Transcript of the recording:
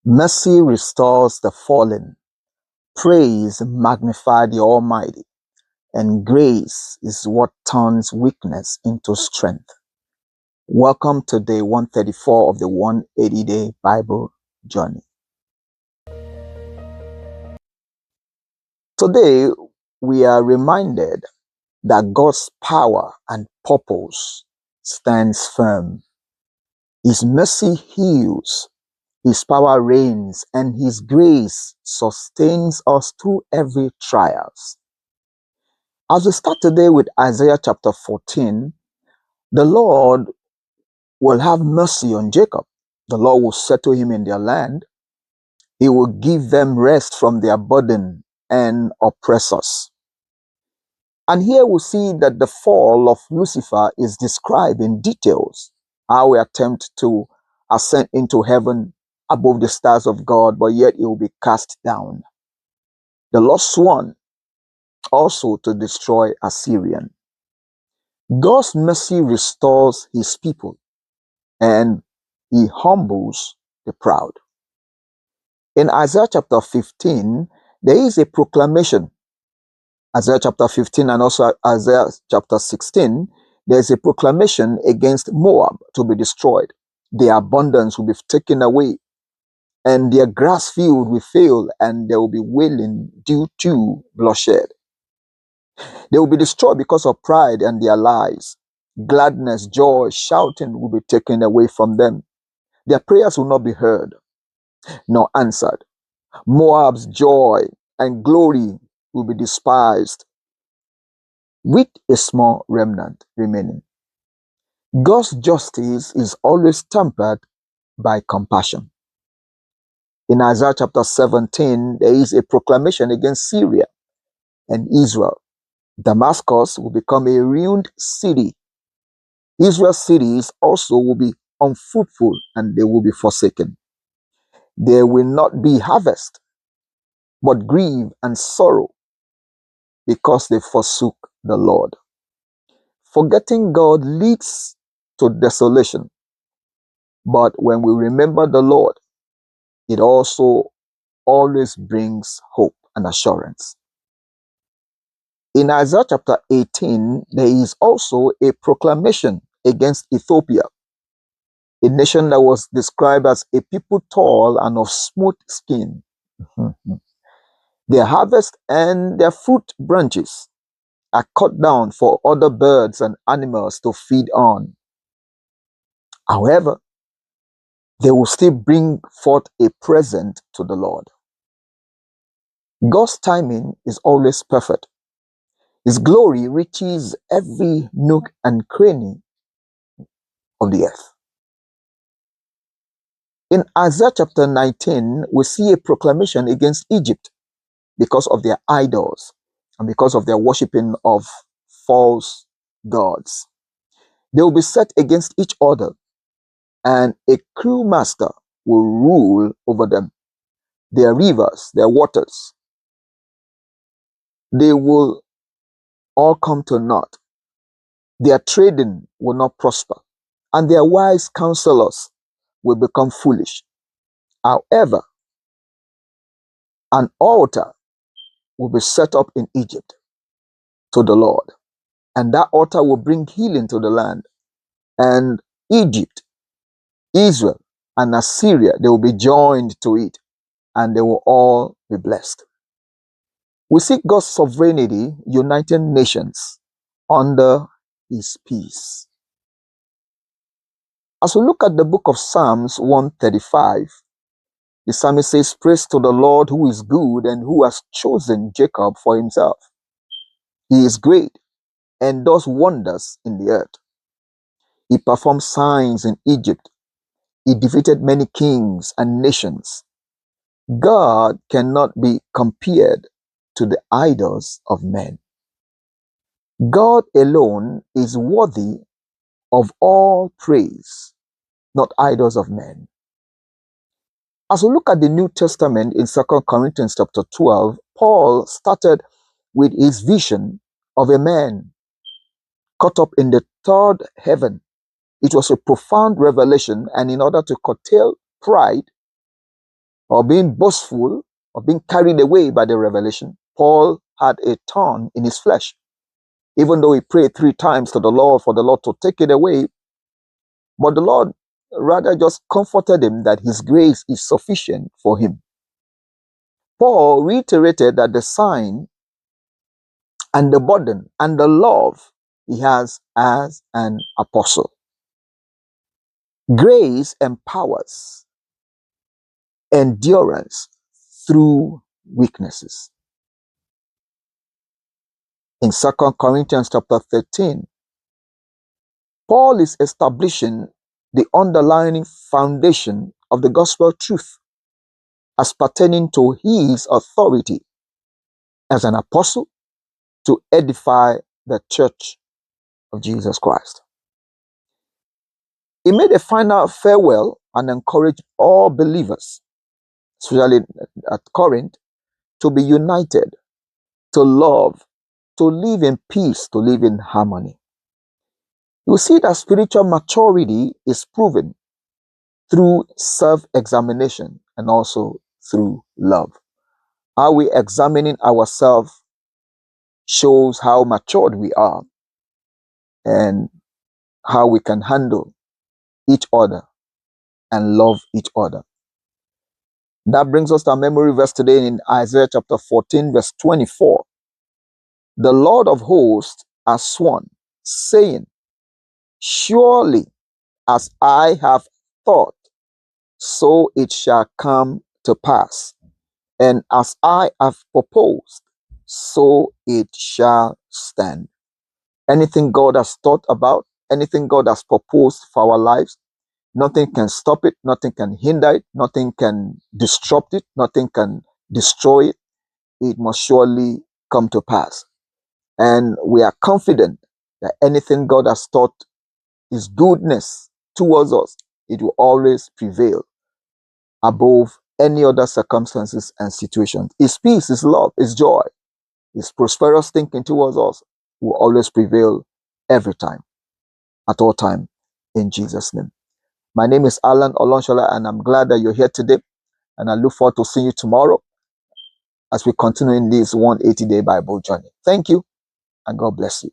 Mercy restores the fallen. Praise magnify the Almighty. And grace is what turns weakness into strength. Welcome to day 134 of the 180-day Bible journey. Today, we are reminded that God's power and purpose stands firm. His mercy heals, His power reigns, and His grace sustains us through every trials. As we start today with Isaiah chapter 14, the Lord will have mercy on Jacob. The Lord will settle him in their land. He will give them rest from their burden and oppressors. And here we see that the fall of Lucifer is described in details. How he attempt to ascend into heaven above the stars of God, but yet he will be cast down. The Lord sworn also to destroy Assyrian. God's mercy restores his people, and he humbles the proud. In Isaiah chapter 15, there is a proclamation. Isaiah chapter 15 and also Isaiah chapter 16, there is a proclamation against Moab to be destroyed. Their abundance will be taken away, and their grass field will fail, and there will be wailing due to bloodshed. They will be destroyed because of pride and their lies. Gladness, joy, shouting will be taken away from them. Their prayers will not be heard nor answered. Moab's joy and glory will be despised, with a small remnant remaining. God's justice is always tempered by compassion. In Isaiah chapter 17, there is a proclamation against Syria and Israel. Damascus will become a ruined city. Israel's cities also will be unfruitful, and they will be forsaken. There will not be harvest, but grief and sorrow, because they forsook the Lord. Forgetting God leads to desolation, but when we remember the Lord, it also always brings hope and assurance. In Isaiah chapter 18, there is also a proclamation against Ethiopia, a nation that was described as a people tall and of smooth skin. Their harvest and their fruit branches are cut down for other birds and animals to feed on. However, they will still bring forth a present to the Lord. God's timing is always perfect. His glory reaches every nook and cranny of the earth. In Isaiah chapter 19, we see a proclamation against Egypt because of their idols and because of their worshipping of false gods. They will be set against each other, and a cruel master will rule over them. Their rivers, their waters, they will all come to naught. Their trading will not prosper, and their wise counselors will become foolish. However, an altar will be set up in Egypt to the Lord, and that altar will bring healing to the land. And Egypt, Israel, and Assyria, they will be joined to it, and they will all be blessed. We see God's sovereignty uniting nations under His peace. As we look at the book of Psalms 135, the psalmist says, "Praise to the Lord who is good and who has chosen Jacob for himself. He is great and does wonders in the earth. He performed signs in Egypt. He defeated many kings and nations. God cannot be compared to the idols of men." God alone is worthy of all praise, not idols of men. As we look at the New Testament in 2 Corinthians chapter 12, Paul started with his vision of a man caught up in the third heaven. It was a profound revelation, and in order to curtail pride, or being boastful or being carried away by the revelation, Paul had a thorn in his flesh. Even though he prayed 3 times to the Lord for the Lord to take it away, but the Lord rather just comforted him that his grace is sufficient for him. Paul reiterated that the sign and the burden and the love he has as an apostle. Grace empowers endurance through weaknesses. In 2 Corinthians chapter 13, Paul is establishing the underlying foundation of the gospel truth as pertaining to his authority as an apostle to edify the church of Jesus Christ. He made a final farewell and encouraged all believers, especially at Corinth, to be united, to love, to live in peace, to live in harmony. You see that spiritual maturity is proven through self-examination and also through love. How we examining ourselves shows how matured we are and how we can handle each other and love each other. That brings us to our memory verse today in Isaiah chapter 14, verse 24. The Lord of hosts has sworn, saying, surely as I have thought, so it shall come to pass. And as I have proposed, so it shall stand. Anything God has thought about, anything God has proposed for our lives, nothing can stop it, nothing can hinder it, nothing can disrupt it, nothing can destroy it. It must surely come to pass. And we are confident that anything God has thought His goodness towards us, it will always prevail above any other circumstances and situations. His peace, His love, His joy, His prosperous thinking towards us will always prevail every time, at all time, in Jesus' name. My name is Alan Olonshola, and I'm glad that you're here today. And I look forward to seeing you tomorrow as we continue in this 180-day Bible journey. Thank you, and God bless you.